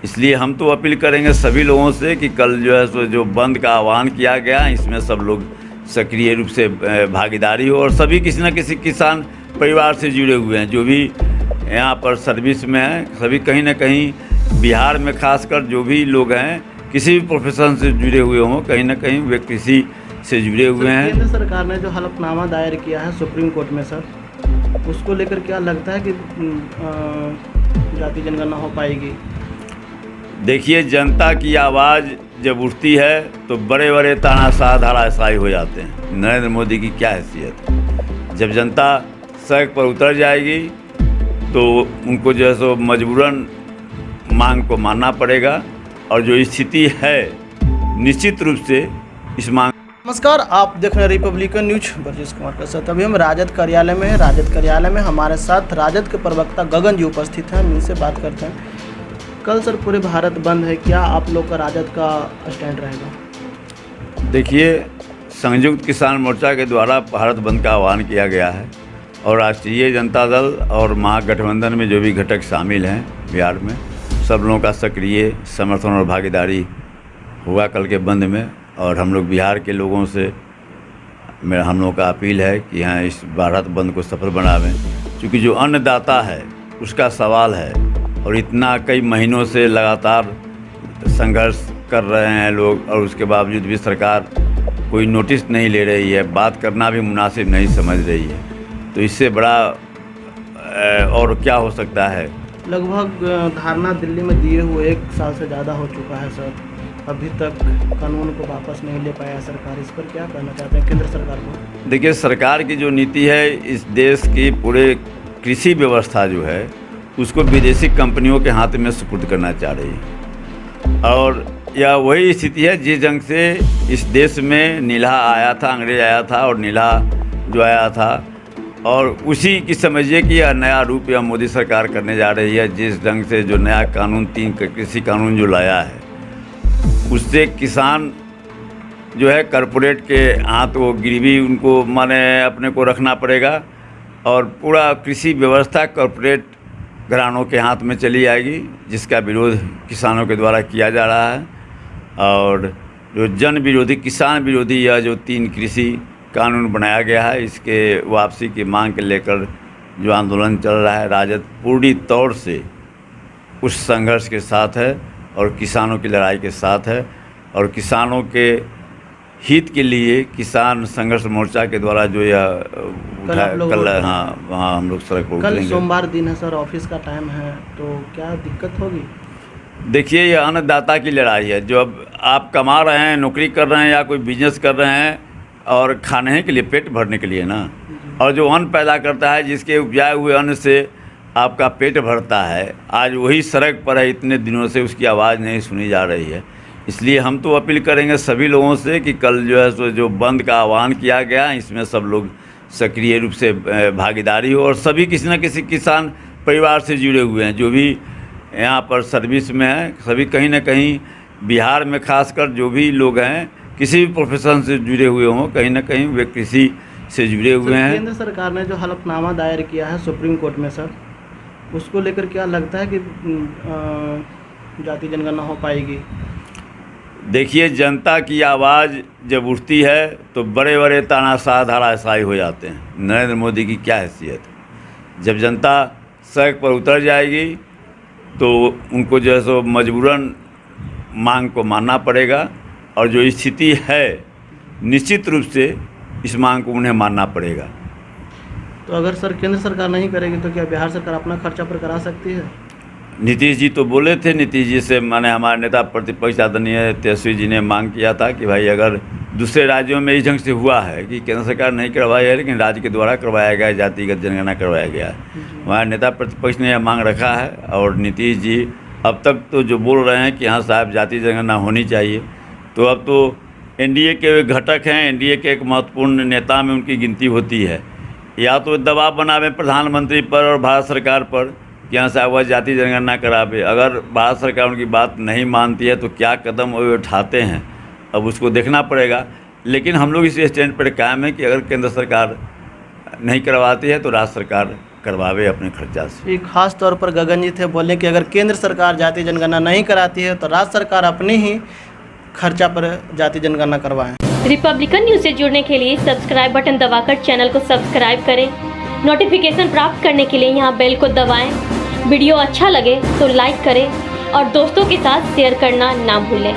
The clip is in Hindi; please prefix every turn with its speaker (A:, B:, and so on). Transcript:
A: इसलिए हम तो अपील करेंगे सभी लोगों से कि कल जो है सो जो बंद का आह्वान किया गया है, इसमें सब लोग सक्रिय रूप से भागीदारी हो। और सभी किसी न किसी किसान परिवार से जुड़े हुए हैं, जो भी यहाँ पर सर्विस में हैं, सभी कहीं ना कहीं बिहार में खासकर जो भी लोग हैं किसी भी प्रोफेशन से जुड़े हुए हों, कहीं ना कहीं वे कृषि से जुड़े हुए हैं।
B: केंद्र सरकार ने जो हलफनामा दायर किया है सुप्रीम कोर्ट में सर, उसको लेकर क्या लगता है कि जाति जनगणना हो पाएगी?
A: देखिए, जनता की आवाज़ जब उठती है तो बड़े बड़े तानाशाह धराशायी हो जाते हैं। नरेंद्र मोदी की क्या हैसियत है? जब जनता सड़क पर उतर जाएगी तो उनको जो है सो मजबूरन मांग को मानना पड़ेगा, और जो स्थिति है निश्चित रूप से इस मांग।
B: नमस्कार, आप देख रहे हैं रिपब्लिकन न्यूज ब्रजेश कुमार के साथ। अभी हम राजद कार्यालय में हैं। राजद कार्यालय में हमारे साथ राजद के प्रवक्ता गगन जी उपस्थित हैं। हम इनसे बात करते हैं। कल सर पूरे भारत बंद है, क्या आप लोग का राजद का स्टैंड रहेगा?
A: देखिए, संयुक्त किसान मोर्चा के द्वारा भारत बंद का आह्वान किया गया है, और राष्ट्रीय जनता दल और महागठबंधन में जो भी घटक शामिल हैं बिहार में, सब लोगों का सक्रिय समर्थन और भागीदारी हुआ कल के बंद में। और हम लोग बिहार के लोगों से हम लोगों का अपील है कि यहाँ इस भारत बंद को सफल बनावें, क्योंकि जो अन्नदाता है उसका सवाल है, और इतना कई महीनों से लगातार संघर्ष कर रहे हैं लोग, और उसके बावजूद भी सरकार कोई नोटिस नहीं ले रही है, बात करना भी मुनासिब नहीं समझ रही है। तो इससे बड़ा और क्या हो सकता है?
B: लगभग धारणा दिल्ली में दिए हुए 1 साल से ज़्यादा हो चुका है सर, अभी तक कानून को वापस नहीं ले पाया सरकार। इस पर क्या कहना चाहते हैं केंद्र सरकार को?
A: देखिए, सरकार की जो नीति है, इस देश की पूरे कृषि व्यवस्था जो है उसको विदेशी कंपनियों के हाथ में सुपुर्द करना चाह रही है, और यह वही स्थिति है जिस ढंग से इस देश में नीलाहा आया था, अंग्रेज आया था, और नीलाहा जो आया था, और उसी की समझिए कि यह नया रूप यह मोदी सरकार करने जा रही है। जिस ढंग से जो नया कानून 3 कृषि कानून जो लाया है, उससे किसान जो है कॉरपोरेट के हाथ वो गिरवी उनको माने अपने को रखना पड़ेगा, और पूरा कृषि व्यवस्था कॉरपोरेट घरानों के हाथ में चली आएगी, जिसका विरोध किसानों के द्वारा किया जा रहा है। और जो जन विरोधी, किसान विरोधी यह जो 3 कृषि कानून बनाया गया है, इसके वापसी की मांग के लेकर जो आंदोलन चल रहा है, राजद पूरी तौर से उस संघर्ष के साथ है और किसानों की लड़ाई के साथ है। और किसानों के हित के लिए किसान संघर्ष मोर्चा के द्वारा जो यह कल हाँ हम लोग सड़क पर उतरेंगे।
B: कल सोमवार दिन है सर, ऑफिस का टाइम है, तो क्या दिक्कत होगी?
A: देखिए, यह अन्नदाता की लड़ाई है। जो अब आप कमा रहे हैं, नौकरी कर रहे हैं या कोई बिजनेस कर रहे हैं, और खाने के लिए, पेट भरने के लिए ना, और जो अन्न पैदा करता है, जिसके उपजाए हुए अन्न से आपका पेट भरता है, आज वही सड़क पर है। इतने दिनों से उसकी आवाज़ नहीं सुनी जा रही है। इसलिए हम तो अपील करेंगे सभी लोगों से कि कल जो है सो जो बंद का आह्वान किया गया, इसमें सब लोग सक्रिय रूप से भागीदारी हो। और सभी किसी न किसी किसान परिवार से जुड़े हुए हैं, जो भी यहाँ पर सर्विस में हैं, सभी कहीं ना कहीं बिहार में खासकर जो भी लोग हैं किसी भी प्रोफेशन से जुड़े हुए हों, कहीं ना कहीं वे कृषि से जुड़े हुए हैं।
B: केंद्र सरकार ने जो हलफनामा दायर किया है सुप्रीम कोर्ट में सर, उसको लेकर क्या लगता है कि जाति जनगणना हो पाएगी?
A: देखिए, जनता की आवाज़ जब उठती है तो बड़े बड़े तानाशाह धराशायी हो जाते हैं। नरेंद्र मोदी की क्या हैसियत है? जब जनता सड़क पर उतर जाएगी तो उनको जो है सो मजबूरन मांग को मानना पड़ेगा, और जो स्थिति है निश्चित रूप से इस मांग को उन्हें मानना पड़ेगा।
B: तो अगर सर केंद्र सरकार नहीं करेगी तो क्या बिहार सरकार अपना खर्चा पर करा सकती है?
A: नीतीश जी तो बोले थे, नीतीश जी से माने हमारे नेता प्रतिपक्ष आदरणीय तेजस्वी जी ने मांग किया था कि भाई अगर दूसरे राज्यों में इस ढंग से हुआ है कि केंद्र सरकार नहीं करवाई है, लेकिन राज्य के द्वारा करवाया गया है, जातिगत जनगणना करवाया गया है, हमारे नेता प्रतिपक्ष ने यह मांग रखा है। और नीतीश जी अब तक तो जो बोल रहे हैं कि हाँ साहब जाति जनगणना होनी चाहिए, तो अब तो एनडीए के घटक हैं, एनडीए के एक महत्वपूर्ण नेता में उनकी गिनती होती है। या तो दबाव बनावे प्रधानमंत्री पर और भारत सरकार पर कि यहाँ साहब वह जाति जनगणना करावे। अगर भारत सरकार उनकी बात नहीं मानती है तो क्या कदम वो उठाते हैं, अब उसको देखना पड़ेगा। लेकिन हम लोग इस स्टैंड पर कायम है कि अगर केंद्र सरकार नहीं करवाती है तो राज्य सरकार करवावे अपने खर्चा से।
B: ये खास तौर पर गगन जी थे, बोले कि अगर केंद्र सरकार जाति जनगणना नहीं कराती है तो राज्य सरकार अपने ही खर्चा पर जाति जनगणना करवाएं।
C: रिपब्लिकन न्यूज़ से जुड़ने के लिए सब्सक्राइब बटन दबाकर चैनल को सब्सक्राइब करें। नोटिफिकेशन प्राप्त करने के लिए यहाँ बेल को दबाएं। वीडियो अच्छा लगे तो लाइक करें और दोस्तों के साथ शेयर करना ना भूलें।